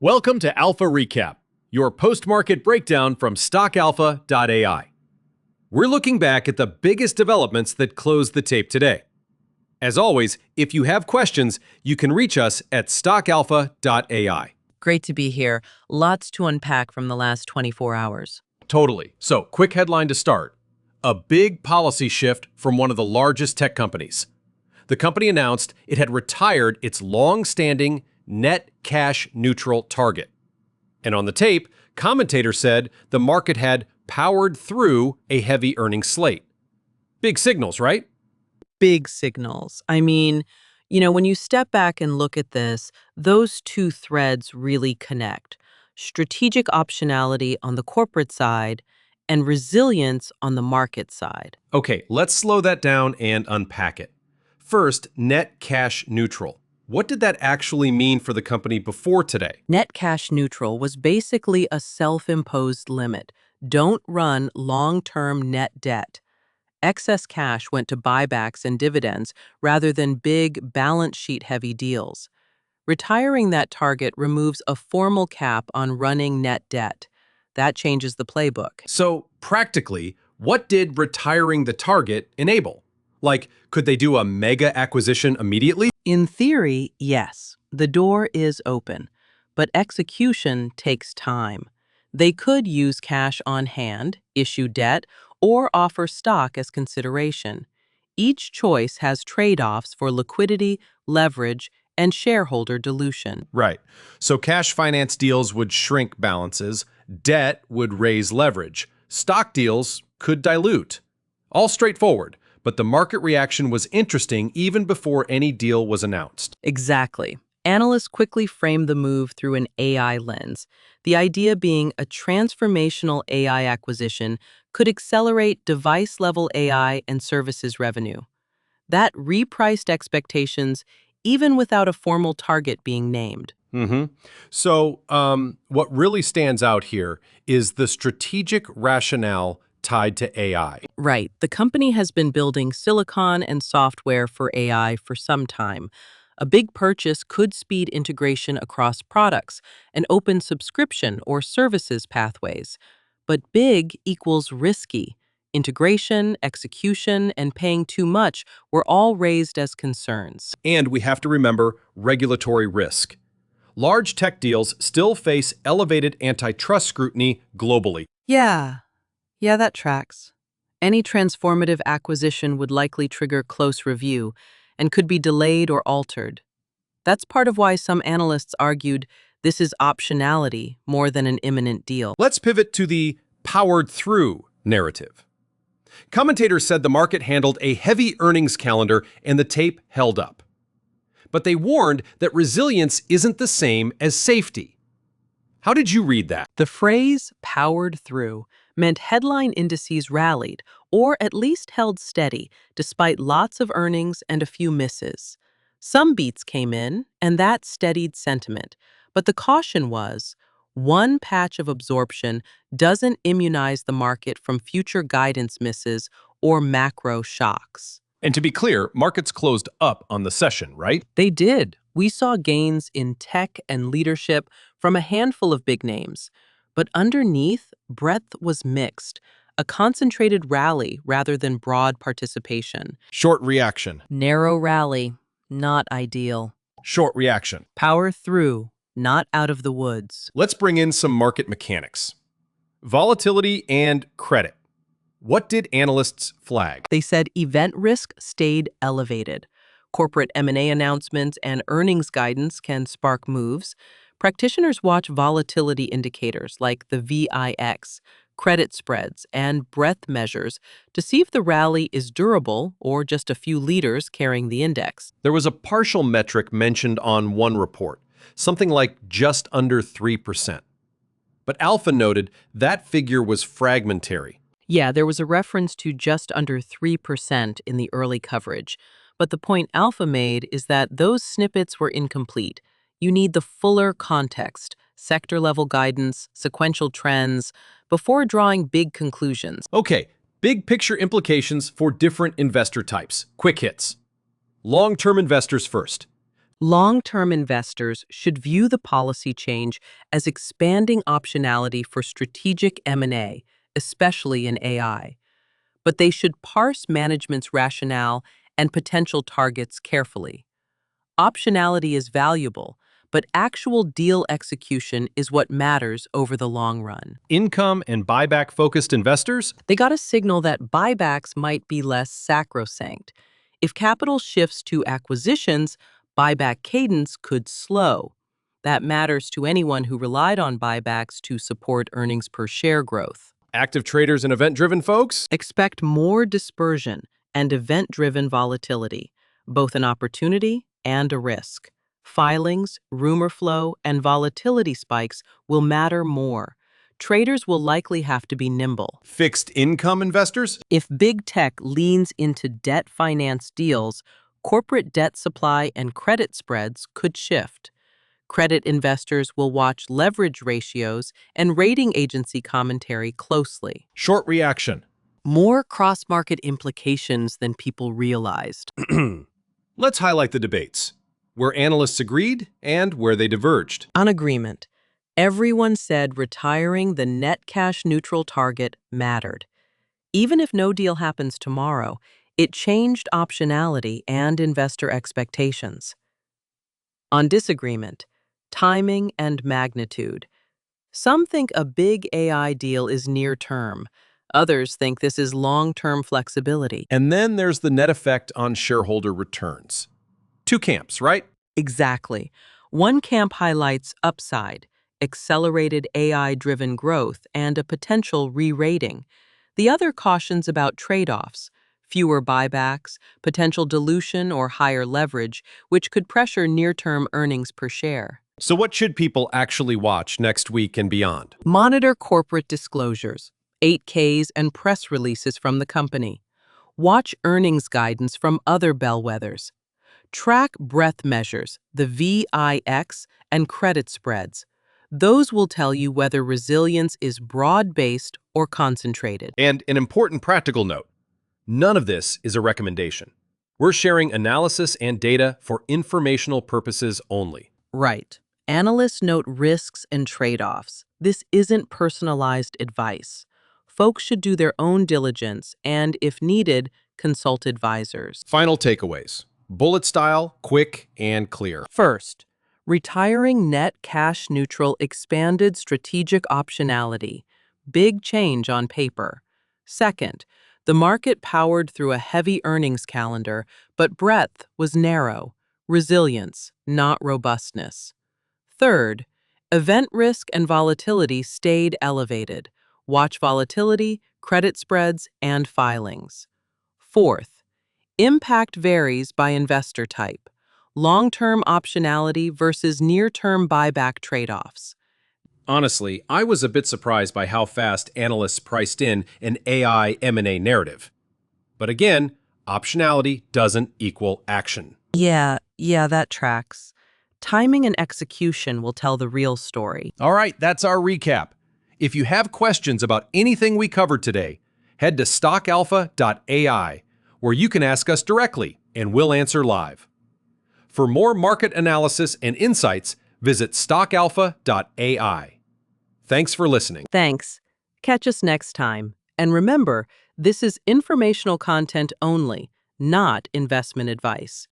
Welcome to Alpha Recap, your post-market breakdown from stockalpha.ai. We're looking back at the biggest developments that closed the tape today. As always, if you have questions, you can reach us at stockalpha.ai. Great to be here. Lots to unpack from the last 24 hours. Totally. So, quick headline to start. A big policy shift from one of the largest tech companies. The company announced it had retired its long-standing net cash neutral target. And on the tape, commentators said the market had powered through a heavy earnings slate. Big signals, right? Big signals. I mean, when you step back and look at this, those two threads really connect. Strategic optionality on the corporate side and resilience on the market side. Okay, let's slow that down and unpack it. First, net cash neutral. What did that actually mean for the company before today? Net cash neutral was basically a self-imposed limit. Don't run long-term net debt. Excess cash went to buybacks and dividends rather than big balance sheet heavy deals. Retiring that target removes a formal cap on running net debt. That changes the playbook. So, practically, what did retiring the target enable? Like, could they do a mega acquisition immediately? In theory, yes, the door is open, but execution takes time. They could use cash on hand, issue debt, or offer stock as consideration. Each choice has trade-offs for liquidity, leverage, and shareholder dilution. Right. So cash finance deals would shrink balances, debt would raise leverage, stock deals could dilute. All straightforward, but the market reaction was interesting even before any deal was announced. Exactly. Analysts quickly framed the move through an AI lens, the idea being a transformational AI acquisition could accelerate device-level AI and services revenue. That repriced expectations even without a formal target being named. So what really stands out here is the strategic rationale tied to AI. Right. The company has been building silicon and software for AI for some time. A big purchase could speed integration across products and open subscription or services pathways. But big equals risky. Integration, execution, and paying too much were all raised as concerns. And we have to remember regulatory risk. Large tech deals still face elevated antitrust scrutiny globally. Yeah, that tracks. Any transformative acquisition would likely trigger close review and could be delayed or altered. That's part of why some analysts argued this is optionality more than an imminent deal. Let's pivot to the powered through narrative. Commentators said the market handled a heavy earnings calendar and the tape held up. But they warned that resilience isn't the same as safety. How did you read that? The phrase powered through meant headline indices rallied, or at least held steady, despite lots of earnings and a few misses. Some beats came in, and that steadied sentiment. But the caution was, one patch of absorption doesn't immunize the market from future guidance misses or macro shocks. And to be clear, markets closed up on the session, right? They did. We saw gains in tech and leadership from a handful of big names. But underneath, breadth was mixed, a concentrated rally rather than broad participation. Short reaction. Narrow rally, not ideal. Short reaction. Power through, not out of the woods. Let's bring in some market mechanics. Volatility and credit. What did analysts flag? They said event risk stayed elevated. Corporate M&A announcements and earnings guidance can spark moves. Practitioners watch volatility indicators like the VIX, credit spreads, and breadth measures to see if the rally is durable or just a few leaders carrying the index. There was a partial metric mentioned on one report, something like just under 3%. But Alpha noted that figure was fragmentary. Yeah, there was a reference to just under 3% in the early coverage. But the point Alpha made is that those snippets were incomplete. You need the fuller context, sector-level guidance, sequential trends, before drawing big conclusions. Okay, big picture implications for different investor types. Quick hits. Long-term investors first. Long-term investors should view the policy change as expanding optionality for strategic M&A, especially in AI. But they should parse management's rationale and potential targets carefully. Optionality is valuable, but actual deal execution is what matters over the long run. Income and buyback-focused investors? They got a signal that buybacks might be less sacrosanct. If capital shifts to acquisitions, buyback cadence could slow. That matters to anyone who relied on buybacks to support earnings per share growth. Active traders and event-driven folks? Expect more dispersion and event-driven volatility, both an opportunity and a risk. Filings, rumor flow, and volatility spikes will matter more. Traders will likely have to be nimble. Fixed income investors? If big tech leans into debt finance deals, corporate debt supply and credit spreads could shift. Credit investors will watch leverage ratios and rating agency commentary closely. Short reaction. More cross-market implications than people realized. Let's highlight the debates, where analysts agreed and where they diverged. On agreement, everyone said retiring the net cash neutral target mattered. Even if no deal happens tomorrow, it changed optionality and investor expectations. On disagreement, timing and magnitude. Some think a big AI deal is near term. Others think this is long-term flexibility. And then there's the net effect on shareholder returns. Two camps, right? Exactly. One camp highlights upside, accelerated AI-driven growth, and a potential re-rating. The other cautions about trade-offs, fewer buybacks, potential dilution or higher leverage, which could pressure near-term earnings per share. So what should people actually watch next week and beyond? Monitor corporate disclosures, 8Ks and press releases from the company. Watch earnings guidance from other bellwethers. Track breadth measures, the VIX, and credit spreads. Those will tell you whether resilience is broad-based or concentrated. And an important practical note, none of this is a recommendation. We're sharing analysis and data for informational purposes only. Right. Analysts note risks and trade-offs. This isn't personalized advice. Folks should do their own diligence and, if needed, consult advisors. Final takeaways. Bullet style, quick, and clear. First, retiring net cash neutral expanded strategic optionality. Big change on paper. Second, the market powered through a heavy earnings calendar, but breadth was narrow. Resilience, not robustness. Third, event risk and volatility stayed elevated. Watch volatility, credit spreads, and filings. Fourth, impact varies by investor type. Long-term optionality versus near-term buyback trade-offs. Honestly, I was a bit surprised by how fast analysts priced in an AI M&A narrative. But again, optionality doesn't equal action. Yeah, that tracks. Timing and execution will tell the real story. All right, that's our recap. If you have questions about anything we covered today, head to stockalpha.ai, where you can ask us directly and we'll answer live. For more market analysis and insights, visit stockalpha.ai. Thanks for listening. Thanks. Catch us next time. And remember, this is informational content only, not investment advice.